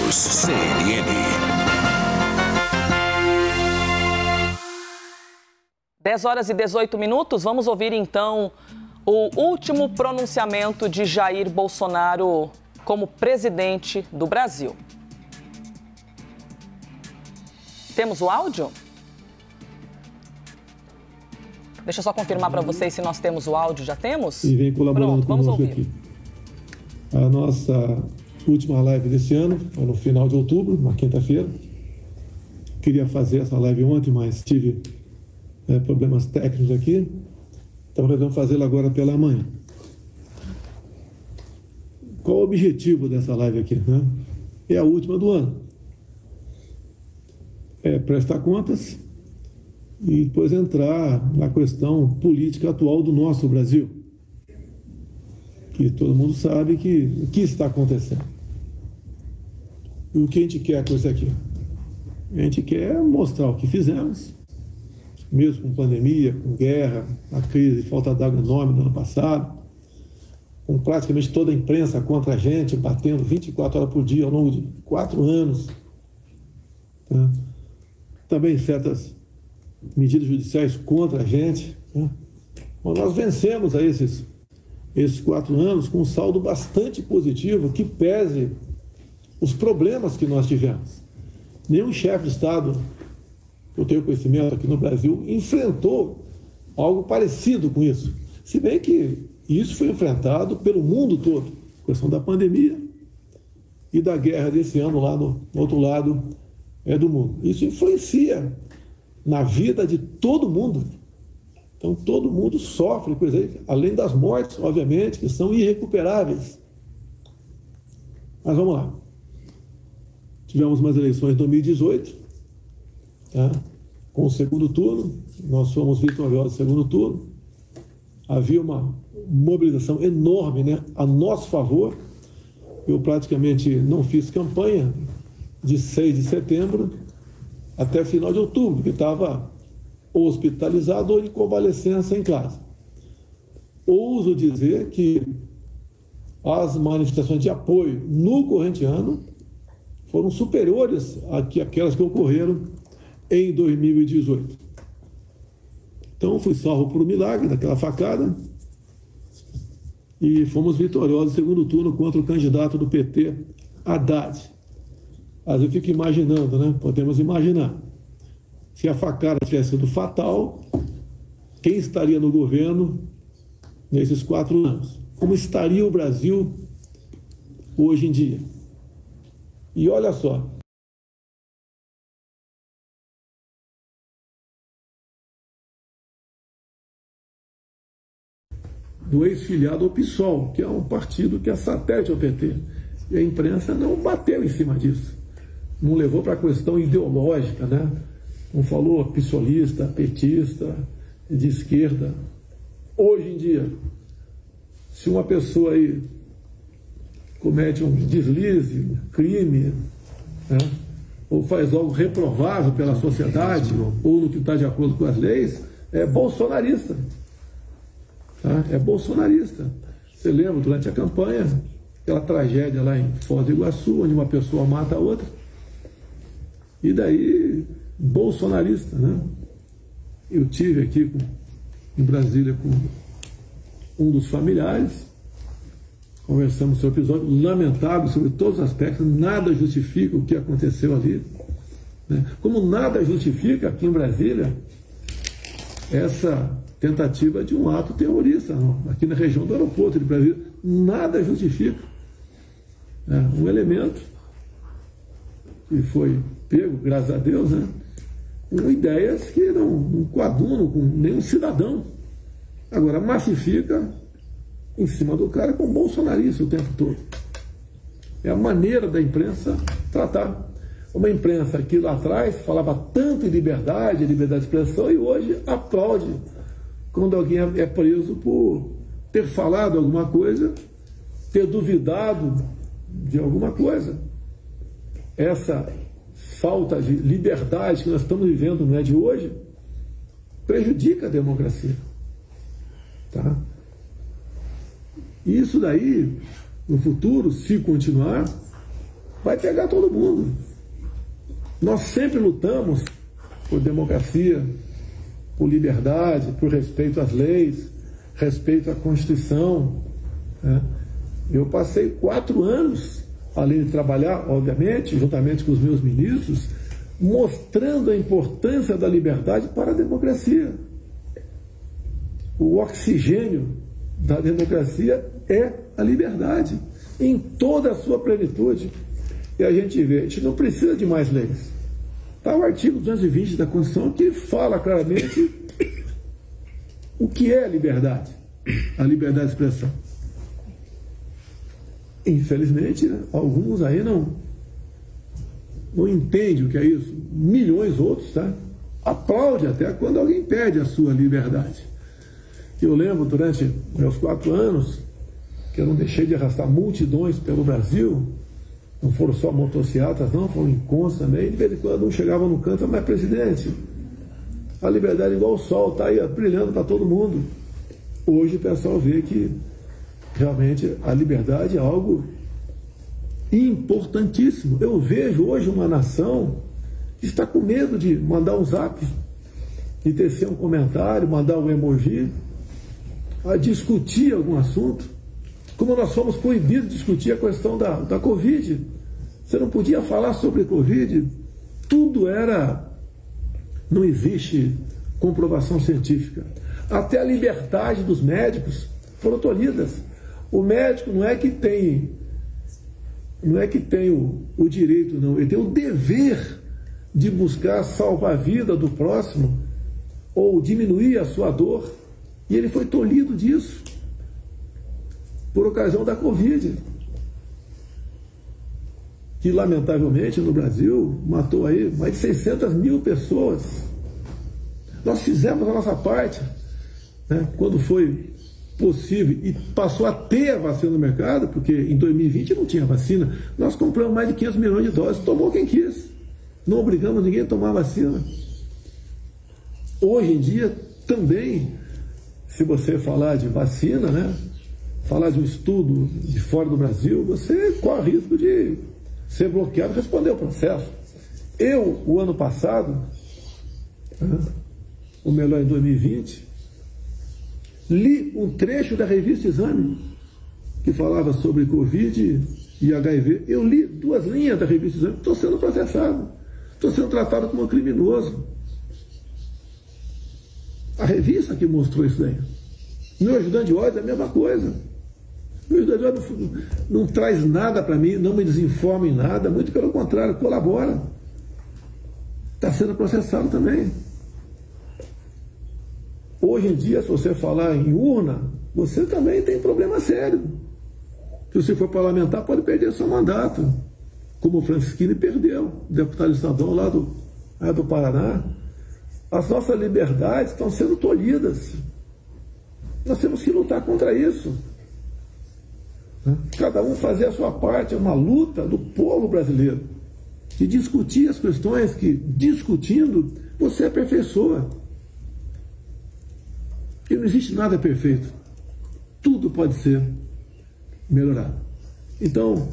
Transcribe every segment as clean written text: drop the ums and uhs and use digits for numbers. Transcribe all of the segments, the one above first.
News CNN. 10h18. Vamos ouvir então o último pronunciamento de Jair Bolsonaro como presidente do Brasil. Temos o áudio? Deixa eu só confirmar para vocês se nós temos o áudio. Já temos? E vem colaborando conosco aqui. A nossa última live desse ano foi no final de outubro, na quinta-feira. Queria fazer essa live ontem, mas tive problemas técnicos aqui. Então resolvemos fazê-la agora pela manhã. Qual o objetivo dessa live aqui, né? É a última do ano. É prestar contas e depois entrar na questão política atual do nosso Brasil. Que todo mundo sabe que o que está acontecendo. E o que a gente quer com isso aqui? A gente quer mostrar o que fizemos, mesmo com pandemia, com guerra, a crise de falta d'água enorme no ano passado, com praticamente toda a imprensa contra a gente, batendo 24 horas por dia ao longo de 4 anos. Tá? Também certas medidas judiciais contra a gente. Tá? Mas nós vencemos aí esses 4 anos com um saldo bastante positivo que pese os problemas que nós tivemos. Nenhum chefe de Estado, eu tenho conhecimento aqui no Brasil, enfrentou algo parecido com isso. Se bem que isso foi enfrentado pelo mundo todo, a questão da pandemia e da guerra desse ano lá no outro lado do mundo. Isso influencia na vida de todo mundo. Então todo mundo sofre com isso aí, além das mortes, obviamente, que são irrecuperáveis. Mas vamos lá. Tivemos umas eleições em 2018, tá? Com o segundo turno, nós fomos vitoriosos no segundo turno. Havia uma mobilização enorme, né, a nosso favor. Eu praticamente não fiz campanha de 6 de setembro até final de outubro, que estava hospitalizado ou em convalescença em casa. Ouso dizer que as manifestações de apoio no corrente ano foram superiores àquelas que ocorreram em 2018. Então, fui salvo por um milagre daquela facada e fomos vitoriosos no segundo turno contra o candidato do PT, Haddad. Mas eu fico imaginando, né? Podemos imaginar. Se a facada tivesse sido fatal, quem estaria no governo nesses 4 anos? Como estaria o Brasil hoje em dia? E olha só. Do ex-filiado ao PSOL, que é um partido que é satélite ao PT. E a imprensa não bateu em cima disso. Não levou para a questão ideológica, né? Não falou psolista, petista, de esquerda. Hoje em dia, se uma pessoa aí comete um deslize, um crime, né? Ou faz algo reprovável pela sociedade, ou no que está de acordo com as leis, é bolsonarista. Tá? É bolsonarista. Você lembra, durante a campanha, aquela tragédia lá em Foz do Iguaçu, onde uma pessoa mata a outra? E daí, bolsonarista, né? Eu tive aqui em Brasília com um dos familiares, conversamos sobre o episódio, lamentável sobre todos os aspectos, nada justifica o que aconteceu ali. Né? Como nada justifica aqui em Brasília essa tentativa de um ato terrorista, não? Aqui na região do aeroporto de Brasília, nada justifica. Um elemento que foi pego, graças a Deus, né? Com ideias que não coadunam com nenhum cidadão. Agora, massifica em cima do cara com bolsonarista o tempo todo. É a maneira da imprensa tratar. Uma imprensa que lá atrás falava tanto em liberdade de expressão e hoje aplaude quando alguém é preso por ter falado alguma coisa, ter duvidado de alguma coisa. Essa falta de liberdade que nós estamos vivendo no de hoje prejudica a democracia. Tá? E isso daí, no futuro, se continuar, vai pegar todo mundo. Nós sempre lutamos por democracia, por liberdade, por respeito às leis, respeito à Constituição, né? Eu passei 4 anos, além de trabalhar, obviamente, juntamente com os meus ministros, mostrando a importância da liberdade para a democracia. O oxigênio da democracia é a liberdade, em toda a sua plenitude. E a gente vê, a gente não precisa de mais leis. Está o artigo 220 da Constituição que fala claramente o que é a liberdade de expressão. Infelizmente, alguns aí não entendem o que é isso. Milhões outros, tá? Aplaudem até quando alguém perde a sua liberdade. Eu lembro, durante meus 4 anos, que eu não deixei de arrastar multidões pelo Brasil. Não foram só motocicletas, não, foram encontros também. De vez em quando um chegava no canto, mas presidente, a liberdade é igual o sol, está aí brilhando para todo mundo. Hoje o pessoal vê que realmente a liberdade é algo importantíssimo. Eu vejo hoje uma nação que está com medo de mandar um zap, de tecer um comentário, mandar um emoji, a discutir algum assunto. Como nós fomos proibidos de discutir a questão da Covid. Você não podia falar sobre Covid. Tudo era... Não existe comprovação científica. Até a liberdade dos médicos foram tolhidas. O médico não é que tem o direito, não. Ele tem o dever de buscar salvar a vida do próximo ou diminuir a sua dor. E ele foi tolhido disso por ocasião da Covid, que lamentavelmente no Brasil matou aí mais de 600 mil pessoas. Nós fizemos a nossa parte, né, quando foi possível e passou a ter a vacina no mercado, porque em 2020 não tinha vacina. Nós compramos mais de 500 milhões de doses, tomou quem quis, não obrigamos ninguém a tomar vacina. Hoje em dia também, se você falar de vacina, né, falar de um estudo de fora do Brasil, você corre risco de ser bloqueado e responder o processo. Eu, o ano passado, ou melhor, em 2020, li um trecho da revista Exame, que falava sobre Covid e HIV. Eu li 2 linhas da revista Exame, estou sendo processado, estou sendo tratado como um criminoso. A revista que mostrou isso daí. Meu ajudante de ordem é a mesma coisa. Meu ajudante de ordem não traz nada para mim, não me desinforma em nada, muito pelo contrário, colabora. Está sendo processado também. Hoje em dia, se você falar em urna, você também tem problema sério. Se você for parlamentar, pode perder seu mandato. Como o Francisquini perdeu, deputado estadual lá do Paraná. As nossas liberdades estão sendo tolhidas. Nós temos que lutar contra isso. Cada um fazer a sua parte, é uma luta do povo brasileiro. De discutir as questões que, discutindo, você aperfeiçoa. E não existe nada perfeito. Tudo pode ser melhorado. Então,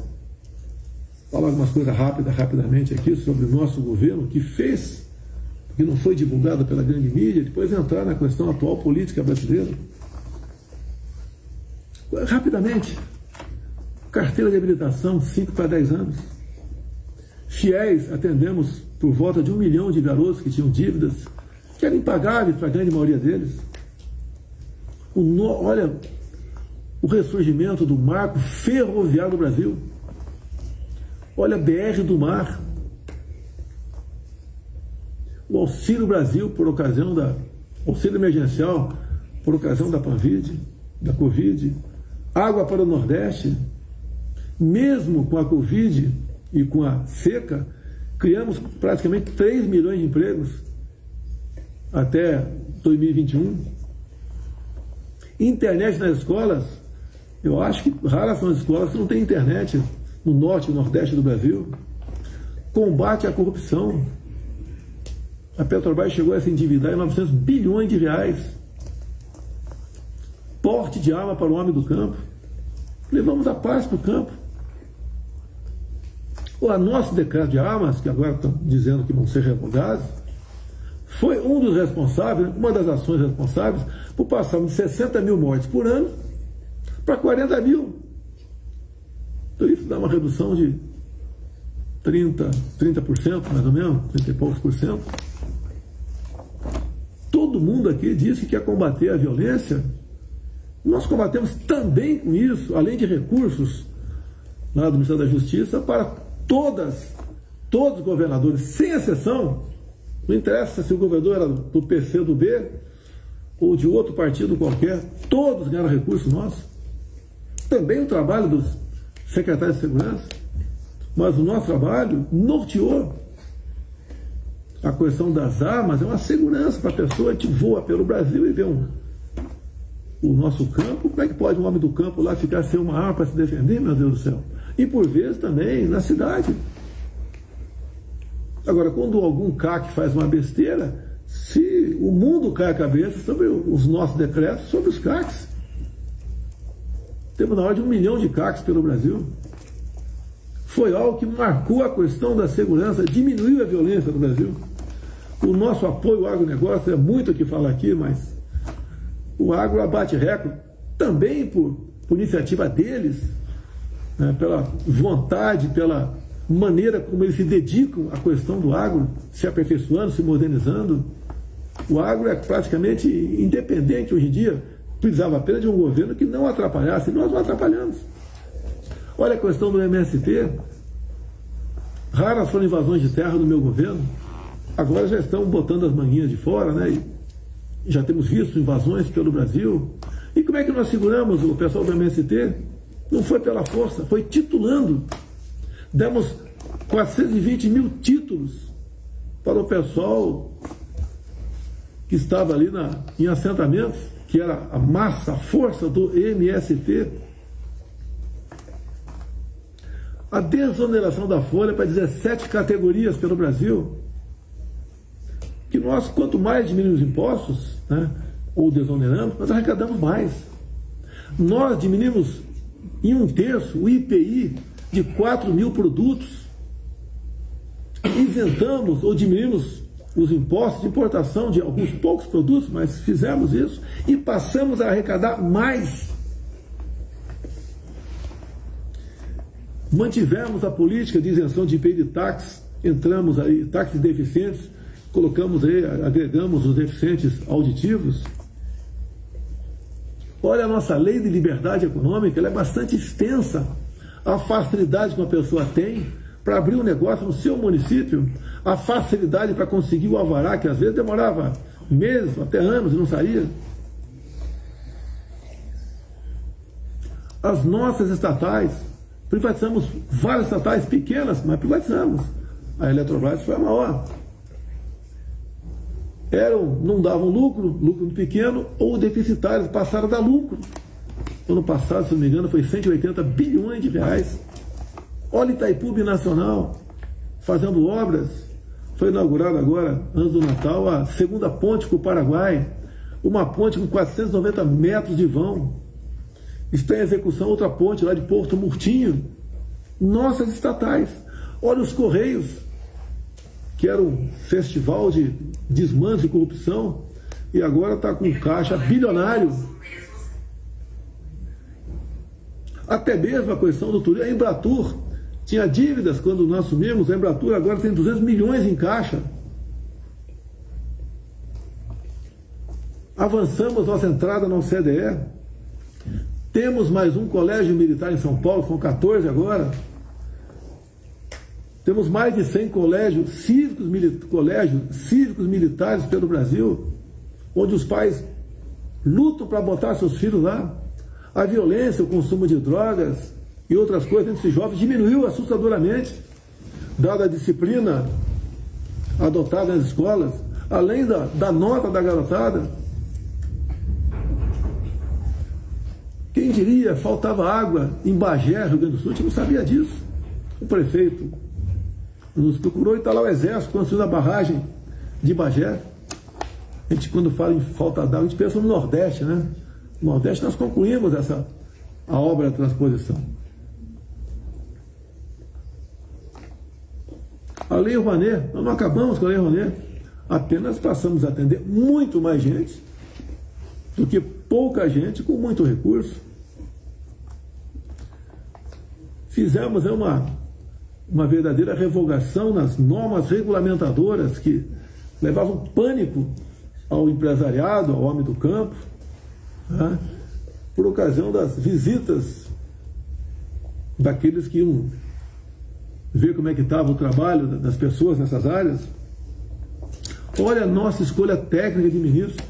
falar algumas coisas rapidamente aqui sobre o nosso governo, que fez, que não foi divulgado pela grande mídia, depois entrar na questão atual política brasileira. Rapidamente, carteira de habilitação, 5 para 10 anos. Fiéis, atendemos por volta de 1 milhão de garotos que tinham dívidas, que eram impagáveis para a grande maioria deles. Olha, o ressurgimento do marco ferroviário do Brasil. Olha a BR do mar. O Auxílio Brasil, por ocasião auxílio emergencial, por ocasião da Covid. Água para o Nordeste. Mesmo com a Covid e com a seca, criamos praticamente 3 milhões de empregos até 2021. Internet nas escolas, eu acho que raras são as escolas que não têm internet no norte e nordeste do Brasil. Combate à corrupção. A Petrobras chegou a se endividar em 900 bilhões de reais. Porte de arma para o homem do campo. Levamos a paz para o campo. O nosso decreto de armas, que agora estão dizendo que vão ser revogados, foi um dos responsáveis, uma das ações responsáveis, por passarmos de 60 mil mortes por ano para 40 mil. Então isso dá uma redução de 30% mais ou menos, 30 e poucos por cento. Todo mundo aqui disse que quer combater a violência. Nós combatemos também com isso, além de recursos lá do Ministério da Justiça, para todos os governadores, sem exceção. Não interessa se o governador era do PC, do B, ou de outro partido qualquer, todos ganharam recursos nossos. Também o trabalho dos secretários de segurança, mas o nosso trabalho norteou a questão das armas, é uma segurança para a pessoa. A gente voa pelo Brasil e vê o nosso campo. Como é que pode um homem do campo lá ficar sem uma arma para se defender, meu Deus do céu? E por vezes também na cidade. Agora, quando algum CAC faz uma besteira, se o mundo cai a cabeça sobre os nossos decretos, sobre os CACs. Temos na hora de 1 milhão de CACs pelo Brasil. Foi algo que marcou a questão da segurança, diminuiu a violência no Brasil. O nosso apoio ao agronegócio é muito o que falar aqui, mas o agro abate recorde, também por iniciativa deles, né, pela vontade, pela maneira como eles se dedicam à questão do agro, se aperfeiçoando, se modernizando. O agro é praticamente independente hoje em dia, precisava apenas de um governo que não atrapalhasse, e nós não atrapalhamos. Olha a questão do MST, raras foram invasões de terra no meu governo, agora já estão botando as manguinhas de fora, né? E já temos visto invasões pelo Brasil. E como é que nós seguramos o pessoal do MST? Não foi pela força, foi titulando. Demos 420 mil títulos para o pessoal que estava ali em assentamentos, que era a massa, a força do MST. A desoneração da folha para 17 categorias pelo Brasil. Que nós, quanto mais diminuímos os impostos, né, ou desoneramos, nós arrecadamos mais. Nós diminuímos em 1/3 o IPI de 4 mil produtos. Isentamos ou diminuímos os impostos de importação de alguns poucos produtos, mas fizemos isso e passamos a arrecadar mais. Mantivemos a política de isenção de IPI de táxi, entramos aí, táxis deficientes, colocamos aí, agregamos os deficientes auditivos. Olha a nossa lei de liberdade econômica, ela é bastante extensa. A facilidade que uma pessoa tem para abrir um negócio no seu município, a facilidade para conseguir o alvará, que às vezes demorava meses, até anos e não saía. As nossas estatais, privatizamos várias estatais pequenas, mas privatizamos. A Eletrobras foi a maior. Não davam lucro pequeno, ou deficitários, passaram a dar lucro. Ano passado, se não me engano, foi 180 bilhões de reais. Olha Itaipu Binacional, fazendo obras. Foi inaugurada agora, antes do Natal, a segunda ponte com o Paraguai. Uma ponte com 490 metros de vão. Está em execução outra ponte lá de Porto Murtinho. Nossas estatais. Olha os Correios, que era um festival de desmanche e corrupção, e agora está com caixa bilionário. Até mesmo a questão do turismo. A Embratur tinha dívidas quando nós assumimos, a Embratur agora tem 200 milhões em caixa. Avançamos nossa entrada na OCDE. Temos mais um colégio militar em São Paulo, são 14 agora. Temos mais de 100 colégios cívicos militares pelo Brasil, onde os pais lutam para botar seus filhos lá. A violência, o consumo de drogas e outras coisas entre esses jovens diminuiu assustadoramente, dada a disciplina adotada nas escolas, além da nota da garotada. Quem diria, faltava água em Bagé, Rio Grande do Sul, a gente não sabia disso. O prefeito nos procurou e está lá o Exército construindo a barragem de Bagé. A gente, quando fala em falta d'água, a gente pensa no Nordeste, né? No Nordeste nós concluímos a obra da transposição. A Lei Rouanet, nós não acabamos com a Lei Rouanet, apenas passamos a atender muito mais gente do que pouca gente com muito recurso. Fizemos uma verdadeira revogação nas normas regulamentadoras que levavam pânico ao empresariado, ao homem do campo, tá? Por ocasião das visitas daqueles que iam ver como é que estava o trabalho das pessoas nessas áreas. Olha a nossa escolha técnica de ministro.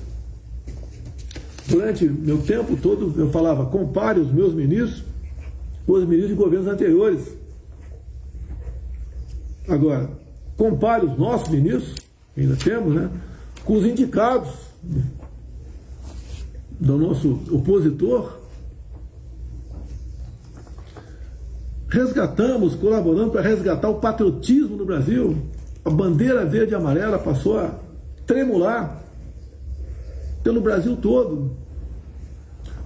Durante meu tempo todo eu falava, compare os meus ministros com os ministros de governos anteriores. Agora, compare os nossos ministros, que ainda temos, né, com os indicados do nosso opositor. Resgatamos, colaboramos para resgatar o patriotismo no Brasil. A bandeira verde e amarela passou a tremular pelo Brasil todo.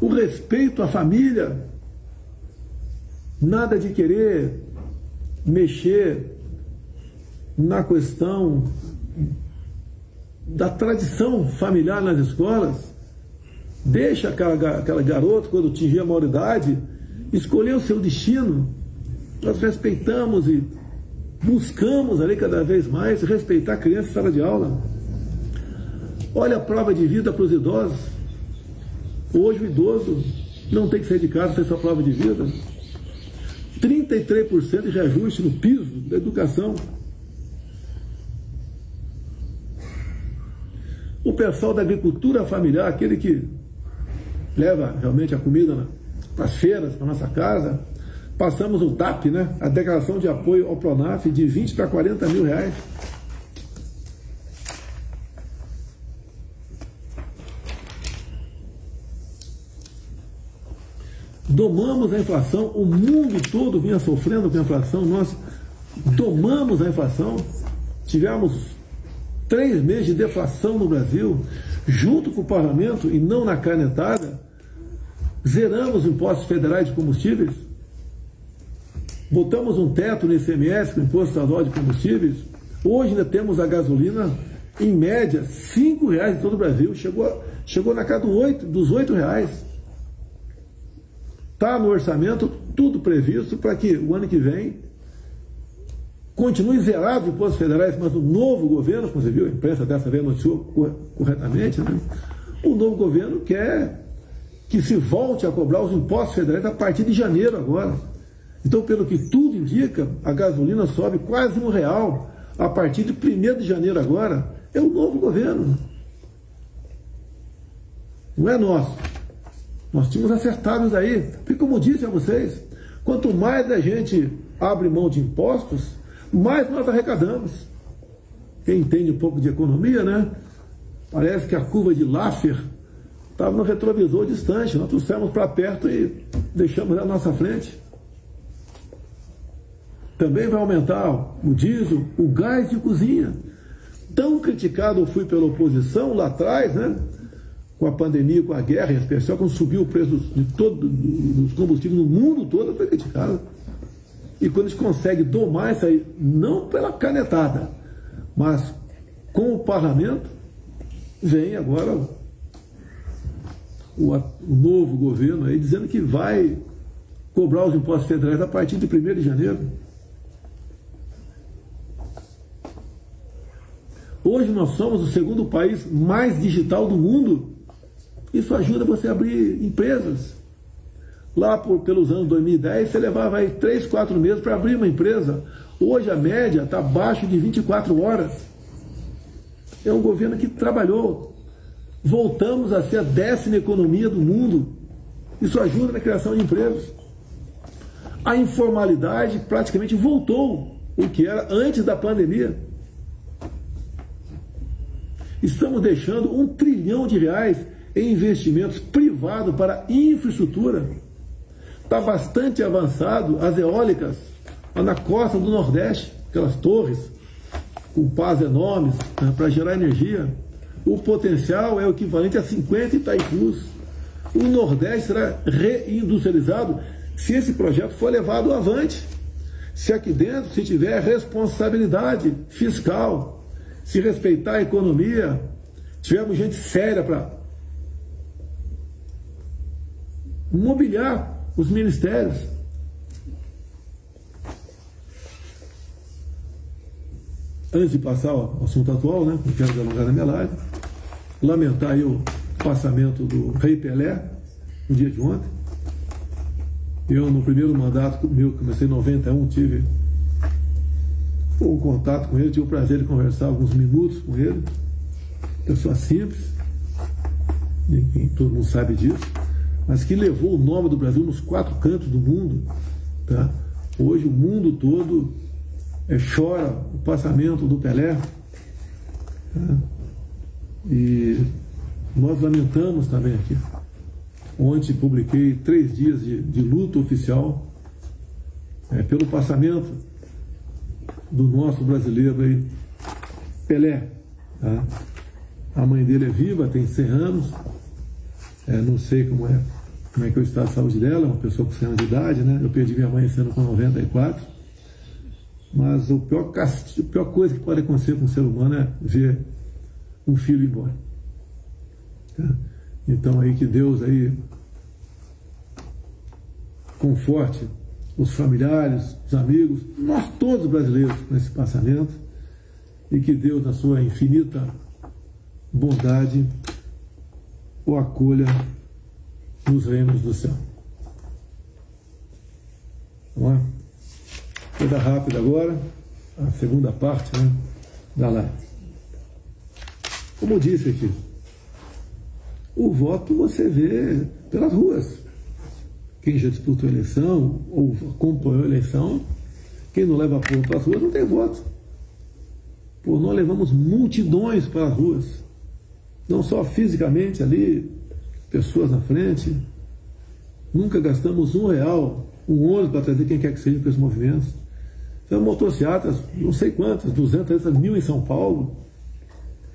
O respeito à família, nada de querer mexer na questão da tradição familiar nas escolas. Deixa aquela garota, quando atingir a maioridade, escolher o seu destino. Nós respeitamos e buscamos ali cada vez mais respeitar a criança em sala de aula. Olha a prova de vida para os idosos. Hoje o idoso não tem que sair de casa sem sua prova de vida. 33% de reajuste no piso da educação. O pessoal da agricultura familiar, aquele que leva realmente a comida para as feiras, para a nossa casa, passamos o DAP, né? A declaração de apoio ao Pronaf, de 20 para 40 mil reais. Domamos a inflação, o mundo todo vinha sofrendo com a inflação, nós domamos a inflação, tivemos 3 meses de deflação no Brasil, junto com o parlamento e não na canetada, zeramos os impostos federais de combustíveis, botamos um teto no ICMS, no Imposto Estadual de Combustíveis. Hoje ainda temos a gasolina, em média, R$ 5,00 em todo o Brasil, chegou na casa dos R$ 8,00. Está no orçamento tudo previsto para que o ano que vem continue zerado os impostos federais, mas o novo governo, como você viu, a imprensa dessa vez noticiou corretamente, né? O novo governo quer que se volte a cobrar os impostos federais a partir de janeiro agora. Então, pelo que tudo indica, a gasolina sobe quase R$1 a partir de 1º de janeiro agora. É o novo governo. Não é nosso. Nós tínhamos acertado isso aí. Porque, como disse a vocês, quanto mais a gente abre mão de impostos, mais nós arrecadamos. Quem entende um pouco de economia, né? Parece que a curva de Laffer estava no retrovisor distante. Nós trouxemos para perto e deixamos na nossa frente. Também vai aumentar o diesel, o gás de cozinha. Tão criticado eu fui pela oposição lá atrás, né? Com a pandemia, com a guerra, em especial quando subiu o preço dos combustíveis no mundo todo, foi criticado. E quando a gente consegue domar isso aí, não pela canetada, mas com o parlamento, vem agora o novo governo aí dizendo que vai cobrar os impostos federais a partir de 1º de janeiro. Hoje nós somos o 2º país mais digital do mundo. Isso ajuda você a abrir empresas. Lá pelos anos 2010, você levava aí 3, 4 meses para abrir uma empresa. Hoje a média está abaixo de 24 horas. É um governo que trabalhou. Voltamos a ser a 10ª economia do mundo. Isso ajuda na criação de empregos. A informalidade praticamente voltou o que era antes da pandemia. Estamos deixando R$1 trilhão em investimentos privados para infraestrutura. Está bastante avançado as eólicas lá na costa do Nordeste, aquelas torres com pás enormes, né, para gerar energia. O potencial é o equivalente a 50 Itaipus. O Nordeste será reindustrializado se esse projeto for levado avante. Se aqui dentro se tiver responsabilidade fiscal, se respeitar a economia, tivermos gente séria para mobiliar os ministérios. Antes de passar ao assunto atual, né, não quero delongar na minha live, lamentar aí o passamento do Rei Pelé no dia de ontem. Eu, no primeiro mandato meu, comecei em 91, tive um contato com ele, tive o prazer de conversar alguns minutos com ele. Pessoa simples, ninguém, todo mundo sabe disso, mas que levou o nome do Brasil nos 4 cantos do mundo. Tá? Hoje o mundo todo chora o passamento do Pelé. Tá? E nós lamentamos também aqui. Ontem publiquei 3 dias de luto oficial pelo passamento do nosso brasileiro aí, Pelé. Tá? A mãe dele é viva, tem 100 anos. Não sei como é que é o estado de saúde dela, é uma pessoa com 100 anos de idade, né? Eu perdi minha mãe esse ano com 94. Mas a pior coisa que pode acontecer com um ser humano é ver um filho ir embora. Tá? Então aí que Deus aí conforte os familiares, os amigos, nós todos brasileiros nesse passamento, e que Deus, na sua infinita bondade, o acolha nos reinos do céu. Vamos lá? Coisa rápida agora, a segunda parte, né, da live. Como eu disse aqui, o voto você vê pelas ruas. Quem já disputou a eleição ou acompanhou a eleição, quem não leva ponto para as ruas não tem voto. Pô, nós levamos multidões para as ruas, não só fisicamente ali, pessoas na frente. Nunca gastamos R$1, um ônibus para trazer quem quer que seja para esses movimentos. Fizemos motocicletas, não sei quantas, 200 mil em São Paulo.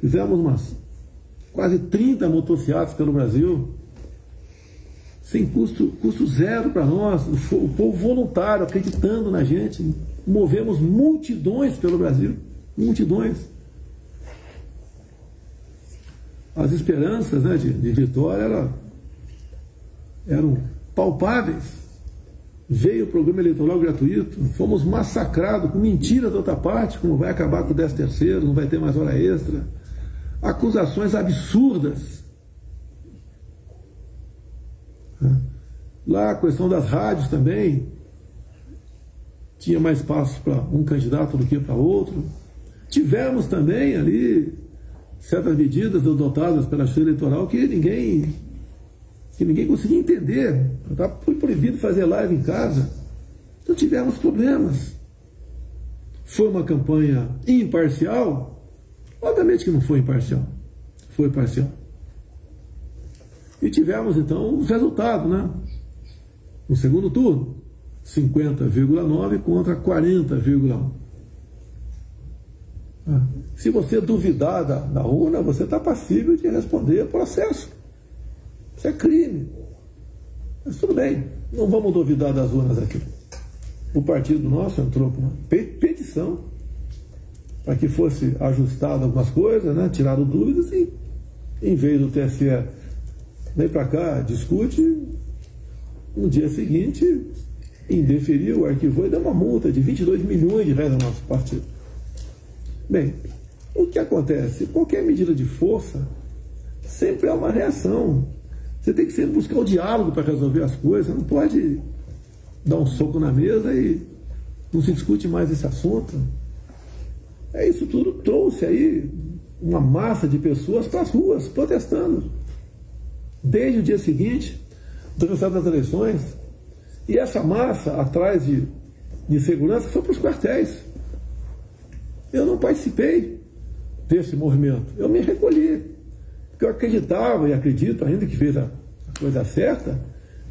Fizemos umas quase 30 motocicletas pelo Brasil, sem custo zero para nós, o povo voluntário, acreditando na gente. Movemos multidões pelo Brasil, multidões. As esperanças, né, de vitória eram palpáveis. Veio o programa eleitoral gratuito, fomos massacrados com mentira da outra parte, como vai acabar com o 13º, não vai ter mais hora extra. Acusações absurdas. Lá a questão das rádios também, tinha mais espaço para um candidato do que para outro. Tivemos também ali certas medidas adotadas pela Justiça Eleitoral que ninguém conseguia entender. Foi proibido fazer live em casa. Então tivemos problemas. Foi uma campanha imparcial? Obviamente que não foi imparcial. Foi parcial. E tivemos então os resultados, né? No segundo turno, 50,9 contra 40,1. Se você duvidar da urna, você está passível de responder processo. Isso é crime. Mas tudo bem, não vamos duvidar das urnas aqui. O partido nosso entrou com uma petição para que fosse ajustado algumas coisas, né? Tiraram dúvidas e, em vez do TSE vem para cá, discute, no dia seguinte indeferiu, arquivou e deu uma multa de 22 milhões de reais ao nosso partido. Bem, o que acontece? Qualquer medida de força sempre é uma reação. Você tem que sempre buscar o diálogo para resolver as coisas. Você não pode dar um soco na mesa e não se discute mais esse assunto. Isso tudo trouxe aí uma massa de pessoas para as ruas, protestando. Desde o dia seguinte do resultado das eleições. E essa massa, atrás de segurança, foi para os quartéis. Eu não participei desse movimento. Eu me recolhi. Porque eu acreditava e acredito ainda que fez a coisa certa,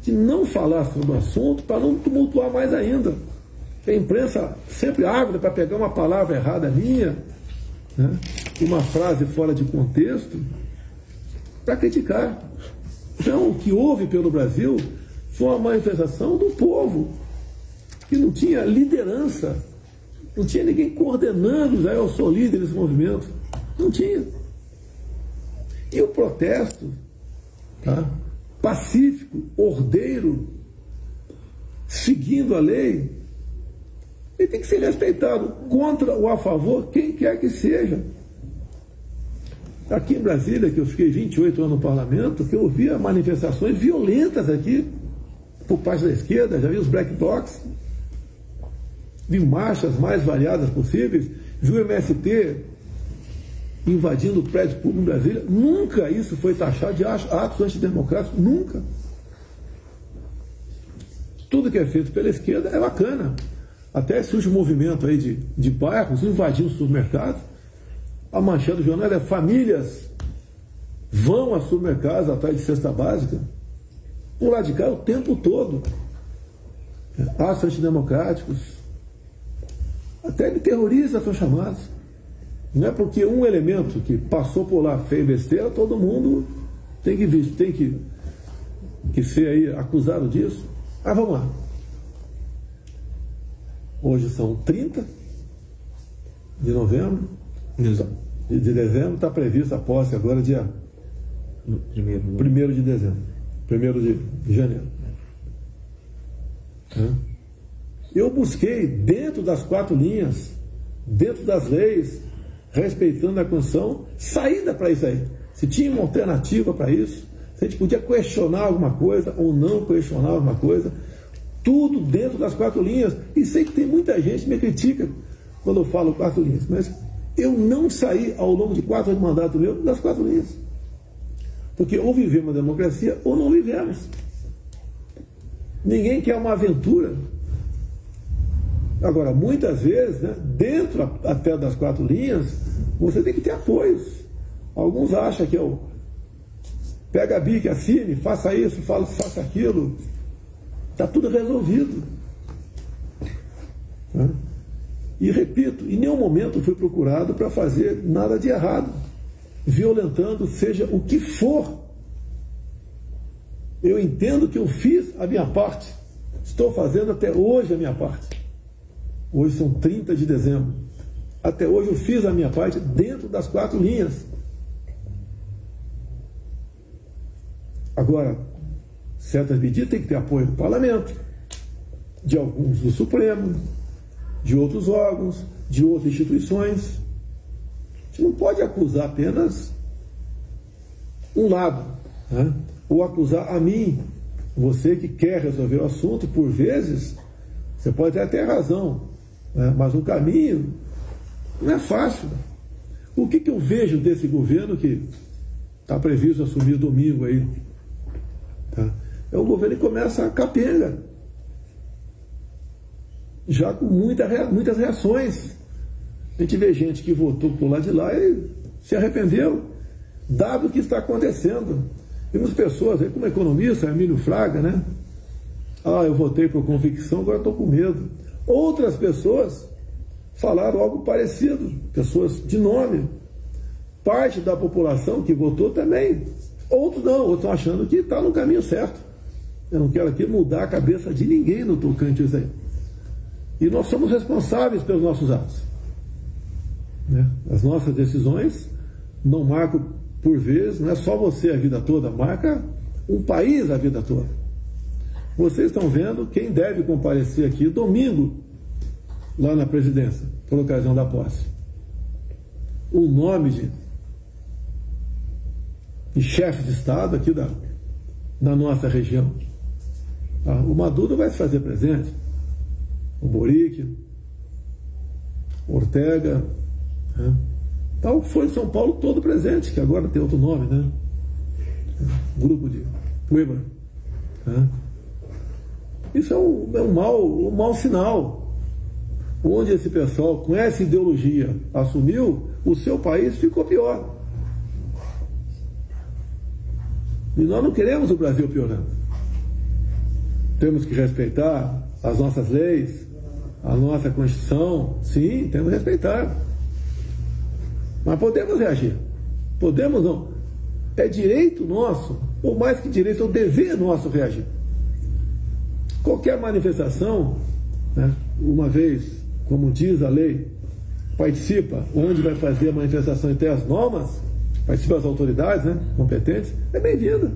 de não falar sobre o assunto para não tumultuar mais ainda. A imprensa sempre ávida para pegar uma palavra errada minha, né, uma frase fora de contexto, para criticar. Então, o que houve pelo Brasil foi uma manifestação do povo. que não tinha liderança, não tinha ninguém coordenando, já eu sou líder desse movimento, não tinha. E o protesto, tá, pacífico, ordeiro, seguindo a lei, ele tem que ser respeitado, contra ou a favor, quem quer que seja. Aqui em Brasília, que eu fiquei 28 anos no parlamento, que eu via manifestações violentas aqui, por parte da esquerda, já vi os black blocs, vi marchas mais variadas possíveis, vi o MST invadindo o prédio público em Brasília. Nunca isso foi taxado de atos antidemocráticos, nunca. Tudo que é feito pela esquerda é bacana. Até esse último movimento aí de bairros invadindo os supermercados, a manchete do jornal é: famílias vão a supermercados atrás de cesta básica. Por lado de cá o tempo todo. Atos antidemocráticos, até de terroristas são chamados. Não é porque um elemento que passou por lá fez besteira, todo mundo tem que ser aí acusado disso. Mas vamos lá. Hoje são 30 de novembro, de dezembro, está prevista a posse agora dia 1º de dezembro, 1º de janeiro. Eu busquei, dentro das 4 linhas, dentro das leis, respeitando a Constituição, saída para isso aí. Se tinha uma alternativa para isso, se a gente podia questionar alguma coisa ou não questionar alguma coisa, tudo dentro das 4 linhas. E sei que tem muita gente que me critica quando eu falo 4 linhas, mas eu não saí ao longo de 4 anos de mandato meu das 4 linhas. Porque ou vivemos a democracia ou não vivemos. Ninguém quer uma aventura. Agora, muitas vezes, né, dentro até das 4 linhas, você tem que ter apoios. Alguns acham que eu pega a bica, assine, faça isso, faça aquilo. Está tudo resolvido. E repito, em nenhum momento fui procurado para fazer nada de errado, violentando seja o que for. Eu entendo que eu fiz a minha parte, estou fazendo até hoje a minha parte. Hoje são 30 de dezembro. Até hoje eu fiz a minha parte dentro das 4 linhas. Agora, certas medidas têm que ter apoio do parlamento, de alguns do Supremo, de outros órgãos, de outras instituições. A gente não pode acusar apenas um lado, né? Ou acusar a mim, você que quer resolver o assunto. Por vezes, você pode até ter razão, né? Mas o caminho não é fácil. O que eu vejo desse governo que está previsto assumir domingo aí? Tá? É um governo que começa a capenga, já com muitas reações. A gente vê gente que votou por lá de lá e se arrependeu, dado o que está acontecendo. Temos pessoas aí, como economista, Emílio Fraga, né? Eu votei por convicção, agora estou com medo. Outras pessoas falaram algo parecido, pessoas de nome. Parte da população que votou também. Outros não, outros estão achando que está no caminho certo. Eu não quero aqui mudar a cabeça de ninguém no tocante a isso aí. E nós somos responsáveis pelos nossos atos, né? As nossas decisões não marcam, por vezes, não é só você a vida toda, marca um país a vida toda. Vocês estão vendo quem deve comparecer aqui domingo, lá na presidência, por ocasião da posse. O nome de chefe de Estado aqui da nossa região. O Maduro vai se fazer presente, o Boric, Ortega, né? Tal foi São Paulo todo presente, que agora tem outro nome, né? Grupo de Puebla, né? Isso é um mau sinal. Onde esse pessoal, com essa ideologia, assumiu, o seu país ficou pior. E nós não queremos o Brasil piorando. Temos que respeitar as nossas leis, a nossa Constituição. Sim, temos que respeitar. Mas podemos reagir. Podemos não. É direito nosso, ou mais que direito, é o dever nosso reagir. Qualquer manifestação né? Uma vez, como diz a lei, participa onde vai fazer a manifestação e tem as normas, participa das autoridades, né, competentes, é bem-vinda.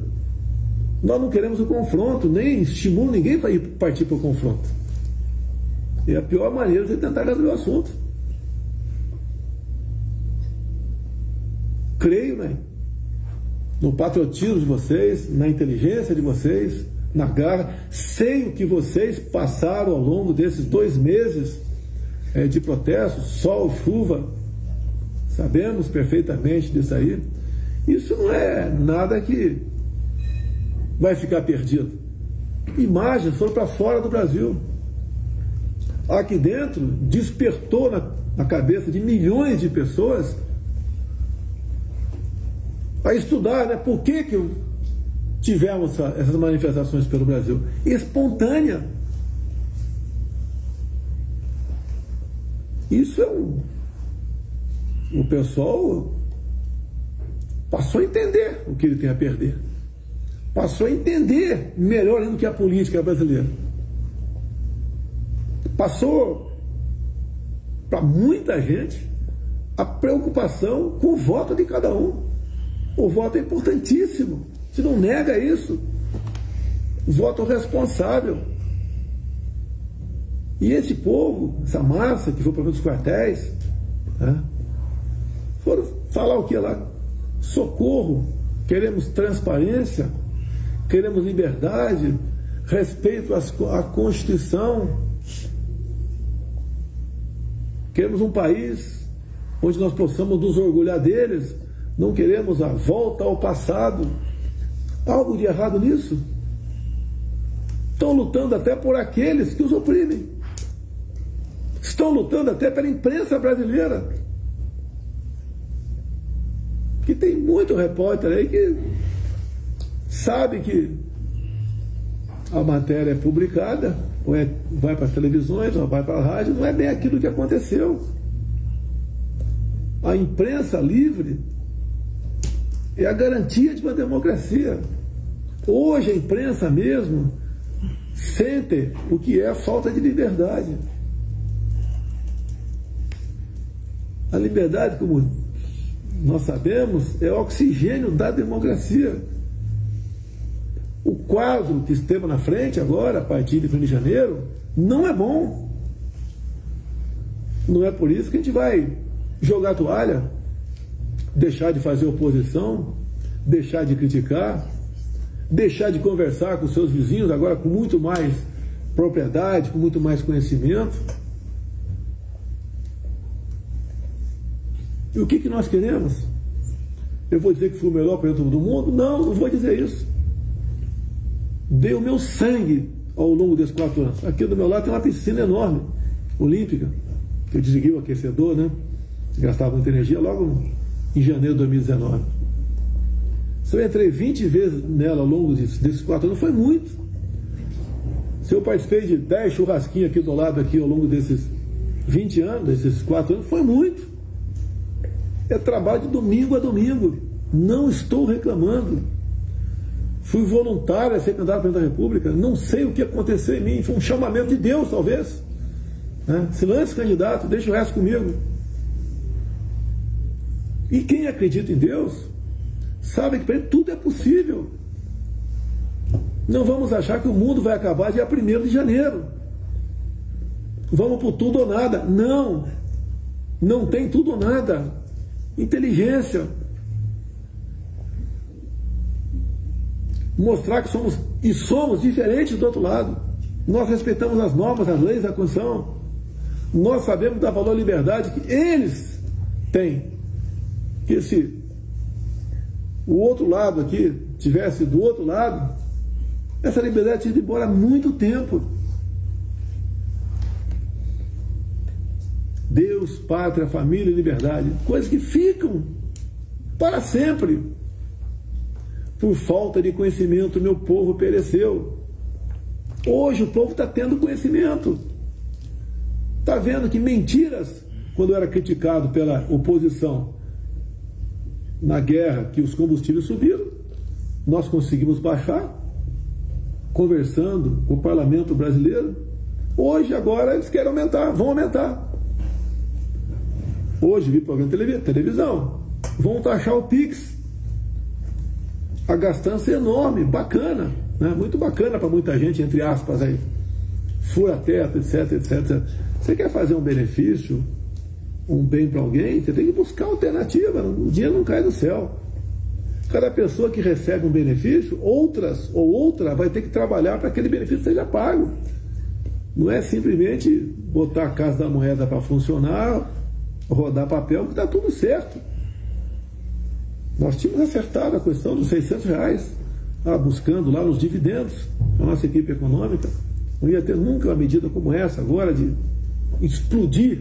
Nós não queremos o confronto, nem estimulo ninguém para partir para o confronto. E a pior maneira é tentar resolver o assunto. Creio, né, no patriotismo de vocês, na inteligência de vocês, na garra. Sei o que vocês passaram ao longo desses 2 meses de protesto, sol, chuva. Sabemos perfeitamente disso aí. Isso não é nada que vai ficar perdido. Imagens foram para fora do Brasil. Aqui dentro, despertou na cabeça de milhões de pessoas a estudar, né, por que tivemos essas manifestações pelo Brasil. Espontânea. Isso é o pessoal passou a entender o que ele tem a perder. Passou a entender melhor ainda do que a política brasileira. Passou para muita gente a preocupação com o voto de cada um. O voto é importantíssimo. Você não nega isso. O voto responsável. E esse povo, essa massa que foi para os quartéis, né, foram falar o que lá? Socorro, queremos transparência, queremos liberdade, respeito à Constituição, queremos um país onde nós possamos nos orgulhar deles, não queremos a volta ao passado. Algo de errado nisso? Estão lutando até por aqueles que os oprimem. Estão lutando até pela imprensa brasileira. Que tem muito repórter aí que sabe que a matéria é publicada, ou vai para as televisões, ou vai para a rádio, não é bem aquilo que aconteceu. A imprensa livre é a garantia de uma democracia. Hoje a imprensa mesmo sente o que é a falta de liberdade. A liberdade, como nós sabemos, é o oxigênio da democracia. O quadro que esteve na frente agora, a partir de 1º de janeiro, não é bom. Não é por isso que a gente vai jogar a toalha, deixar de fazer oposição, deixar de criticar, deixar de conversar com seus vizinhos, agora com muito mais propriedade, com muito mais conhecimento. E o que nós queremos? Eu vou dizer que fui o melhor presidente do mundo? Não, não vou dizer isso. Dei o meu sangue ao longo desses 4 anos. Aqui do meu lado tem uma piscina enorme, olímpica, que eu desliguei o aquecedor, né? Gastava muita energia logo em janeiro de 2019. Se eu entrei 20 vezes nela ao longo desses 4 anos, foi muito. Se eu participei de 10 churrasquinhos aqui do lado, aqui ao longo desses 20 anos, desses 4 anos, foi muito. É trabalho de domingo a domingo. Não estou reclamando. Fui voluntário a ser candidato a presidente da República. Não sei o que aconteceu em mim. Foi um chamamento de Deus, talvez. Né? Se lance candidato, deixa o resto comigo. E quem acredita em Deus sabe que para ele tudo é possível. Não vamos achar que o mundo vai acabar dia 1º de janeiro. Vamos por tudo ou nada. Não. Não tem tudo ou nada. Inteligência. Mostrar que somos diferentes do outro lado. Nós respeitamos as normas, as leis, a Constituição. Nós sabemos dar valor à liberdade que eles têm. Que se o outro lado aqui tivesse do outro lado, essa liberdade tinha ido embora há muito tempo. Deus, pátria, família e liberdade, coisas que ficam para sempre. Por falta de conhecimento, meu povo pereceu. Hoje o povo está tendo conhecimento. Está vendo que mentiras, quando eu era criticado pela oposição na guerra, que os combustíveis subiram, nós conseguimos baixar, conversando com o parlamento brasileiro, Hoje, agora, eles querem aumentar, vão aumentar. Hoje vi programa de televisão, vão taxar o Pix. A gastança é enorme, bacana, né? Muito bacana para muita gente, entre aspas, aí. Fura-teto, etc, etc. Você quer fazer um benefício, um bem para alguém, você tem que buscar alternativa, o dinheiro não cai do céu. Cada pessoa que recebe um benefício, outra vai ter que trabalhar para que aquele benefício seja pago. Não é simplesmente botar a Casa da Moeda para funcionar, rodar papel, que está tudo certo. Nós tínhamos acertado a questão dos R$600, buscando lá nos dividendos, a nossa equipe econômica. Não ia ter nunca uma medida como essa agora de explodir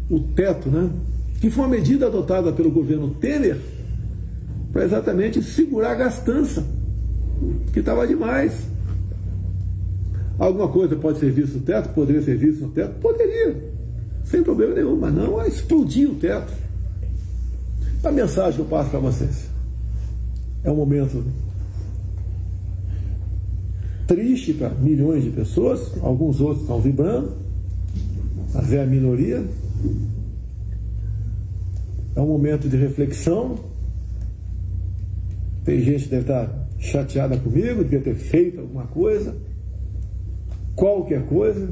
o teto, né? Que foi uma medida adotada pelo governo Temer para exatamente segurar a gastança, que estava demais. Alguma coisa pode ser vista no teto? Poderia ser vista no teto? Poderia, sem problema nenhum, mas não a explodir o teto. A mensagem que eu passo para vocês é um momento triste para milhões de pessoas, alguns outros estão vibrando, mas é a minoria. É um momento de reflexão. Tem gente que deve estar chateada comigo, devia ter feito alguma coisa, qualquer coisa.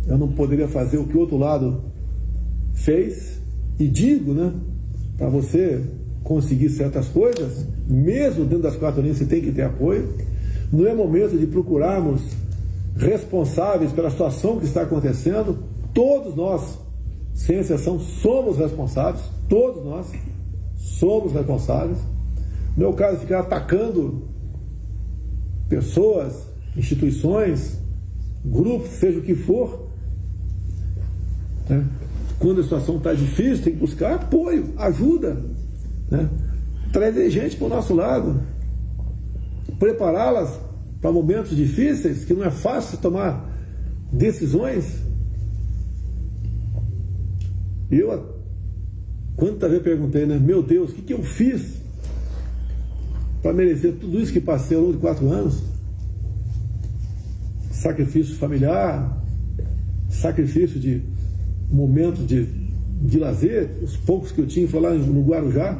Eu não poderia fazer o que o outro lado fez, e digo, né, para você conseguir certas coisas, mesmo dentro das quatro linhas você tem que ter apoio. Não é momento de procurarmos responsáveis pela situação que está acontecendo. Todos nós, sem exceção, somos responsáveis, todos nós somos responsáveis. Não é o caso de ficar atacando pessoas, instituições, grupos, seja o que for, né? Quando a situação está difícil, tem que buscar apoio, ajuda, né? Trazer gente para o nosso lado, prepará-las para momentos difíceis, que não é fácil tomar decisões. Eu, quantas vezes perguntei, né? Meu Deus, o que eu fiz para merecer tudo isso que passei ao longo de 4 anos? Sacrifício familiar, sacrifício de momentos de lazer, os poucos que eu tinha, foi lá no Guarujá,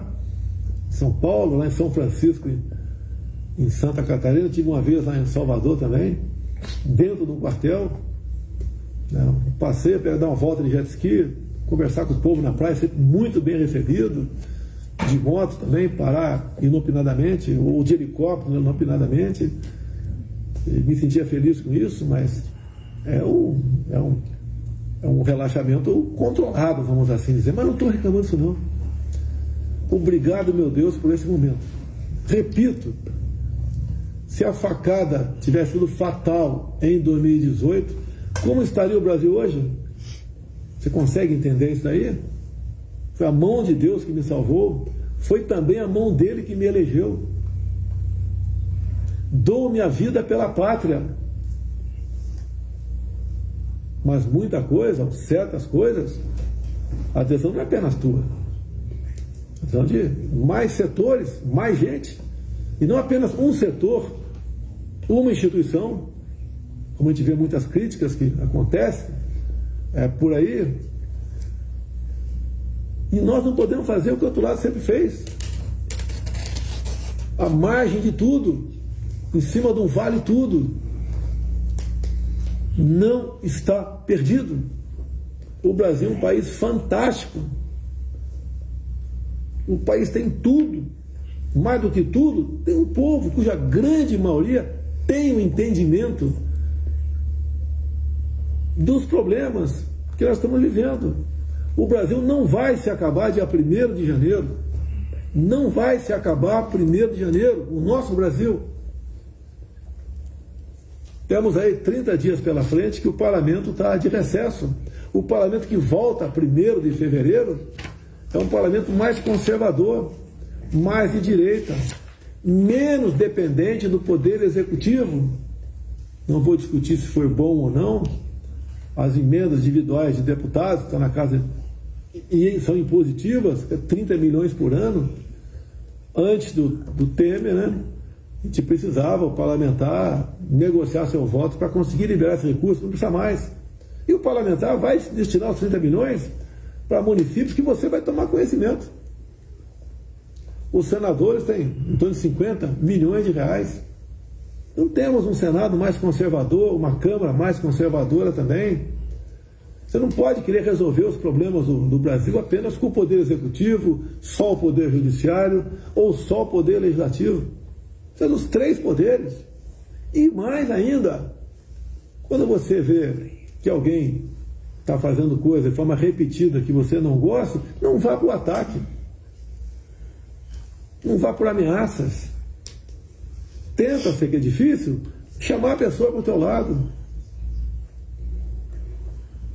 São Paulo, lá em São Francisco, em Santa Catarina. Tive uma vez lá em Salvador também, dentro do quartel, né? Passei para dar uma volta de jet ski, conversar com o povo na praia, sempre muito bem recebido, de moto também, parar inopinadamente, ou de helicóptero inopinadamente. Me sentia feliz com isso, mas é um relaxamento controlado, vamos assim dizer. Mas não estou reclamando disso não. Obrigado, meu Deus, por esse momento. Repito, se a facada tivesse sido fatal em 2018, como estaria o Brasil hoje? Você consegue entender isso daí? Foi a mão de Deus que me salvou, foi também a mão dele que me elegeu. Dou minha vida pela pátria. Mas muita coisa, certas coisas, a decisão não é apenas tua. A decisão de mais setores, mais gente. E não apenas um setor, uma instituição, como a gente vê muitas críticas que acontecem por aí. E nós não podemos fazer o que o outro lado sempre fez. À margem de tudo, em cima de um vale tudo. Não está perdido. O Brasil é um país fantástico. O país tem tudo. Mais do que tudo, tem um povo cuja grande maioria tem o entendimento dos problemas que nós estamos vivendo. O Brasil não vai se acabar dia 1º de janeiro. Não vai se acabar 1º de janeiro, o nosso Brasil. Temos aí 30 dias pela frente que o parlamento está de recesso. O parlamento que volta 1º de fevereiro é um parlamento mais conservador, mais de direita, menos dependente do poder executivo. Não vou discutir se foi bom ou não. As emendas individuais de deputados estão na casa e são impositivas, 30 milhões por ano, antes do Temer, né? A gente precisava, o parlamentar, negociar seu voto para conseguir liberar esse recurso, não precisa mais. E o parlamentar vai destinar os 30 milhões para municípios que você vai tomar conhecimento. Os senadores têm em torno de 50 milhões de reais. Não temos um Senado mais conservador, uma Câmara mais conservadora também. Você não pode querer resolver os problemas do Brasil apenas com o Poder Executivo, só o Poder Judiciário ou só o Poder Legislativo. São os três poderes. E mais ainda, quando você vê que alguém está fazendo coisa de forma repetida que você não gosta, não vá para o ataque. Não vá por ameaças. Tenta, sei que é difícil, chamar a pessoa para o teu lado.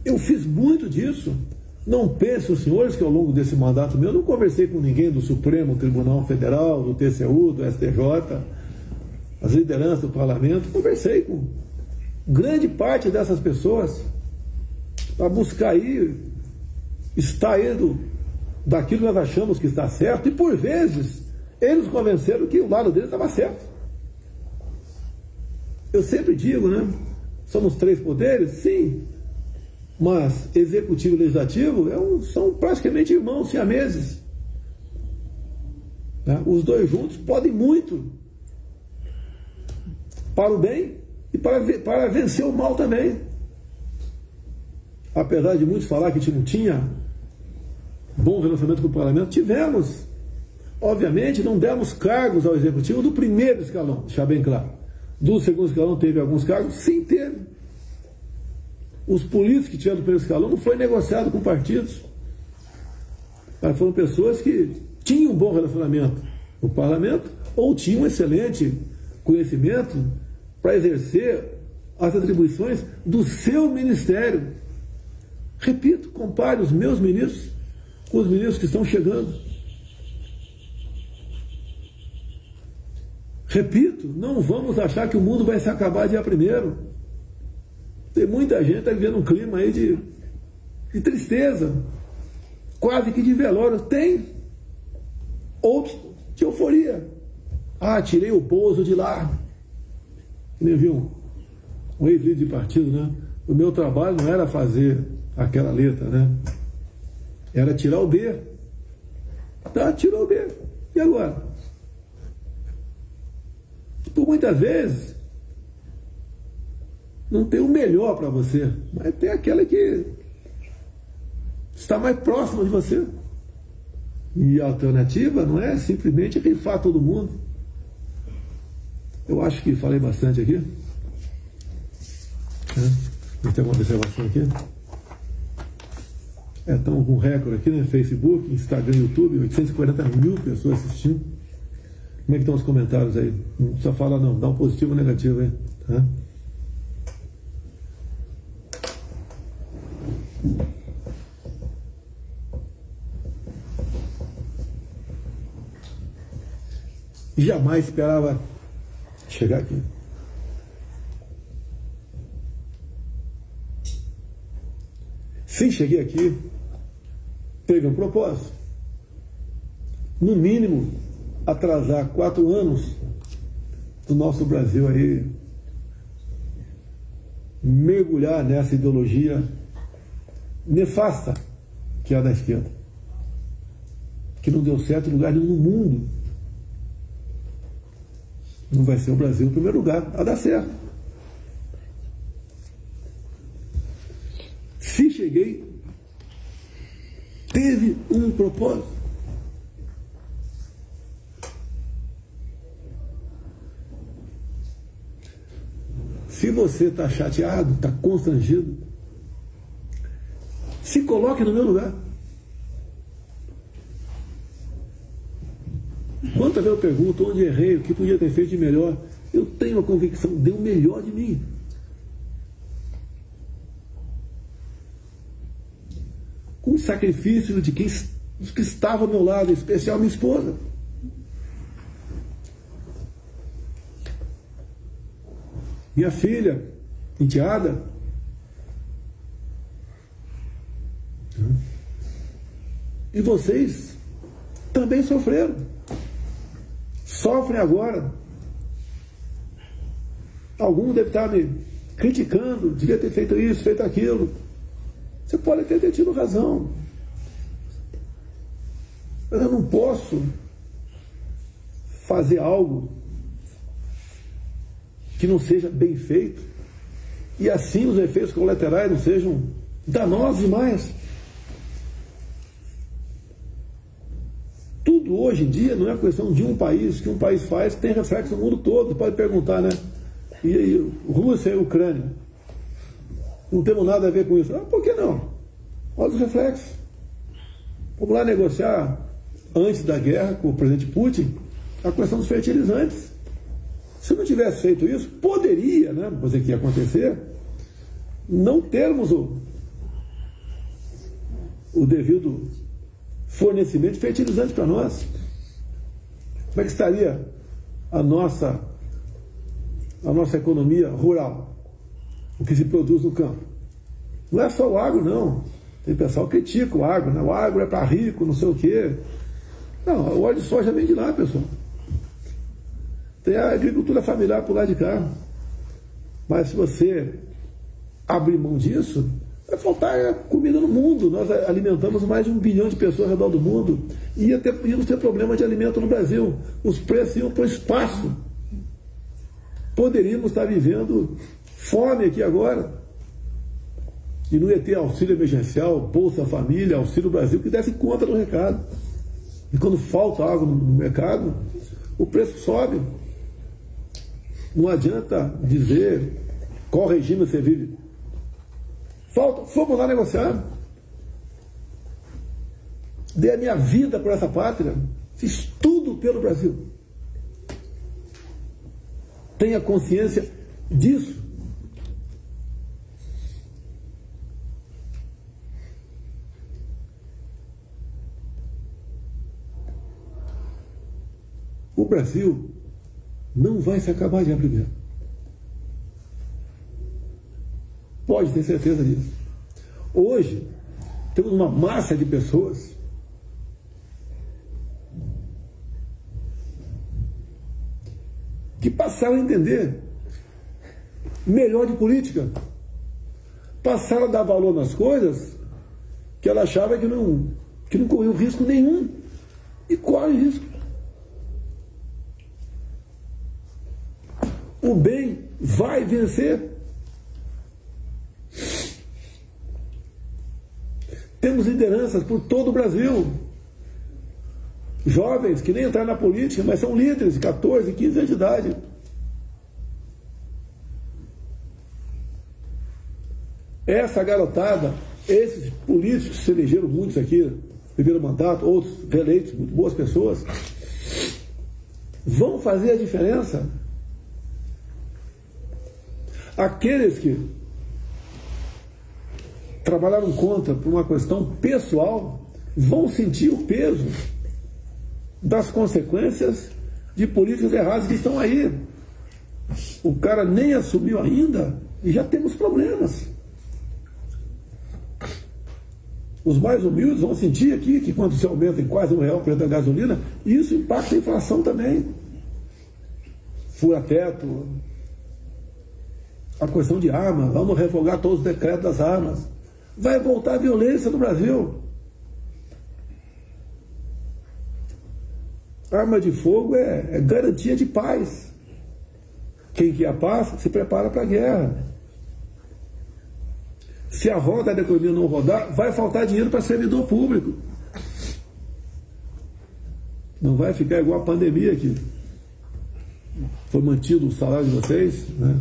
Eu fiz muito disso. Não pensem os senhores que ao longo desse mandato meu, eu não conversei com ninguém do Supremo Tribunal Federal, do TCU, do STJ, as lideranças do parlamento. Conversei com grande parte dessas pessoas para buscar estar indo daquilo que nós achamos que está certo, e por vezes eles convenceram que o lado deles estava certo. Eu sempre digo, né? Somos três poderes? Sim. Mas executivo e legislativo são praticamente irmãos siameses. Né? Os dois juntos podem muito para o bem e para vencer o mal também. Apesar de muitos falar que a gente não tinha bom relacionamento com o parlamento, tivemos. Obviamente não demos cargos ao executivo do primeiro escalão, deixar bem claro. Do segundo escalão teve alguns cargos? Sim, teve. Os políticos que tiveram do primeiro escalão não foi negociado com partidos. Mas foram pessoas que tinham um bom relacionamento no parlamento ou tinham um excelente conhecimento para exercer as atribuições do seu ministério. Repito, compare os meus ministros com os ministros que estão chegando. Repito, não vamos achar que o mundo vai se acabar dia 1º. Tem muita gente que está vivendo um clima aí de tristeza, quase que de velório. Tem outros de euforia. Ah, tirei o Bozo de lá. Nem viu um ex-líder de partido, né? O meu trabalho não era fazer aquela letra, né? Era tirar o B. Tá, tirou o B. E agora? Por muitas vezes não tem o melhor para você, mas tem aquela que está mais próxima de você. E a alternativa não é simplesmente rifar todo mundo. Eu acho que falei bastante aqui. Tem alguma observação aqui? Estamos com um recorde aqui, né? Facebook, Instagram, YouTube, 840 mil pessoas assistindo. Como é que estão os comentários aí? Não precisa falar não, dá um positivo ou negativo aí. Tá? Jamais esperava chegar aqui. Sim, cheguei aqui, teve um propósito. No mínimo, atrasar 4 anos do nosso Brasil aí, mergulhar nessa ideologia nefasta que é a da esquerda, que não deu certo em lugar nenhum no mundo. Não vai ser o Brasil em primeiro lugar a dar certo. Se cheguei, teve um propósito. Se você está chateado, está constrangido, se coloque no meu lugar. Quantas vezes eu pergunto onde errei, o que podia ter feito de melhor, eu tenho a convicção, deu o melhor de mim. Com o sacrifício de dos que estavam ao meu lado, em especial minha esposa. Minha filha, enteada. E vocês também sofreram. Sofrem agora Algum deve estar me criticando, devia ter feito isso, feito aquilo. Você pode até ter tido razão. Mas eu não posso fazer algo que não seja bem feito e assim os efeitos colaterais não sejam danosos demais. Tudo hoje em dia não é questão de um país, que um país faz, tem reflexo no mundo todo. Você pode perguntar, né? E aí, Rússia e Ucrânia? Não temos nada a ver com isso. Ah, por que não? Olha os reflexos. Vamos lá negociar, antes da guerra, com o presidente Putin, a questão dos fertilizantes. Se não tivesse feito isso, poderia, né, coisa que ia acontecer, não termos o devido fornecimento de fertilizantes para nós. Como é que estaria a nossa economia rural? O que se produz no campo? Não é só o agro, não. Tem pessoal que critica o agro, né? O agro é para rico, não sei o quê. Não, o óleo de soja vem de lá, pessoal. Tem a agricultura familiar por lá de cá. Mas se você abrir mão disso, vai faltar comida no mundo. Nós alimentamos mais de 1 bilhão de pessoas ao redor do mundo. Íamos ter problema de alimento no Brasil. Os preços iam para o espaço. Poderíamos estar vivendo fome aqui agora. E não ia ter auxílio emergencial, Bolsa Família, Auxílio Brasil, que desse conta do recado. E quando falta água no mercado, o preço sobe. Não adianta dizer qual regime você vive. Fomos lá negociar. Dei a minha vida por essa pátria. Fiz tudo pelo Brasil. Tenha consciência disso. O Brasil não vai se acabar de primeiro. Pode ter certeza disso. Hoje, temos uma massa de pessoas que passaram a entender melhor de política. Passaram a dar valor nas coisas que ela achava que não corriam risco nenhum. E corre risco. O bem vai vencer. Temos lideranças por todo o Brasil. Jovens que nem entraram na política, mas são líderes de 14, 15 anos de idade. Essa garotada, esses políticos que se elegeram, muitos aqui, primeiro mandato, outros reeleitos, muito boas pessoas, vão fazer a diferença. Aqueles que trabalharam contra por uma questão pessoal vão sentir o peso das consequências de políticas erradas que estão aí. O cara nem assumiu ainda e já temos problemas. Os mais humildes vão sentir aqui que quando se aumenta em quase R$1 o preço da gasolina, isso impacta a inflação também. Fura-teto, a questão de armas, vamos revogar todos os decretos das armas. Vai voltar a violência no Brasil. Arma de fogo é garantia de paz. Quem quer a paz se prepara para a guerra. Se a roda da economia não rodar, vai faltar dinheiro para servidor público. Não vai ficar igual a pandemia aqui. Foi mantido o salário de vocês, né?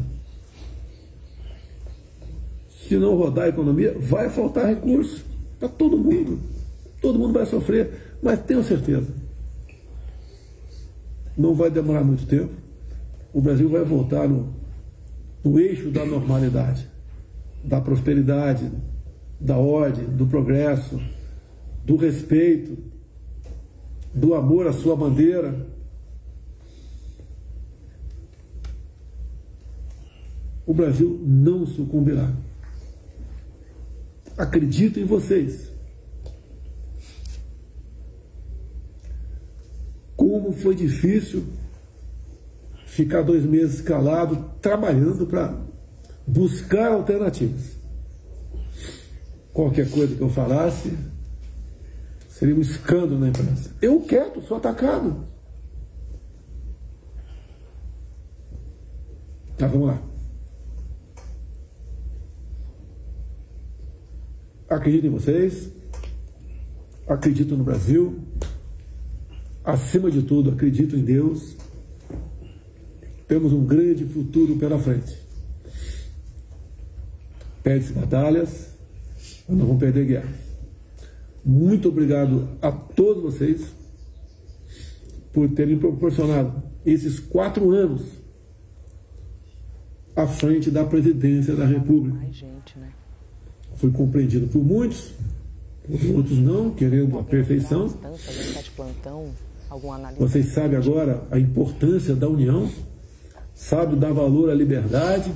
Se não rodar a economia, vai faltar recurso para todo mundo. Todo mundo vai sofrer, mas tenho certeza. Não vai demorar muito tempo. O Brasil vai voltar no eixo da normalidade, da prosperidade, da ordem, do progresso, do respeito, do amor à sua bandeira. O Brasil não sucumbirá. Acredito em vocês. Como foi difícil ficar 2 meses calado, trabalhando para buscar alternativas. Qualquer coisa que eu falasse seria um escândalo na imprensa. Eu quieto, sou atacado. Tá, vamos lá. Acredito em vocês, acredito no Brasil, acima de tudo, acredito em Deus. Temos um grande futuro pela frente. Perde-se batalhas, mas não vamos perder guerra. Muito obrigado a todos vocês por terem proporcionado esses 4 anos à frente da presidência da República. Fui compreendido por muitos, por outros não, querendo a perfeição. Vocês sabem agora a importância da união, sabem dar valor à liberdade,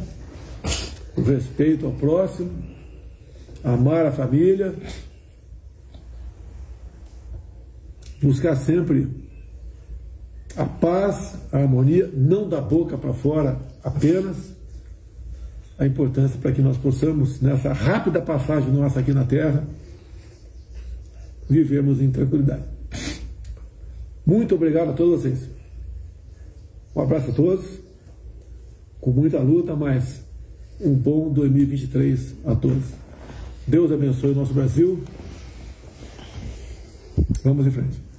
o respeito ao próximo, amar a família, buscar sempre a paz, a harmonia, não da boca para fora apenas, a importância para que nós possamos, nessa rápida passagem nossa aqui na Terra, vivermos em tranquilidade. Muito obrigado a todos vocês. Um abraço a todos, com muita luta, mas um bom 2023 a todos. Deus abençoe o nosso Brasil. Vamos em frente.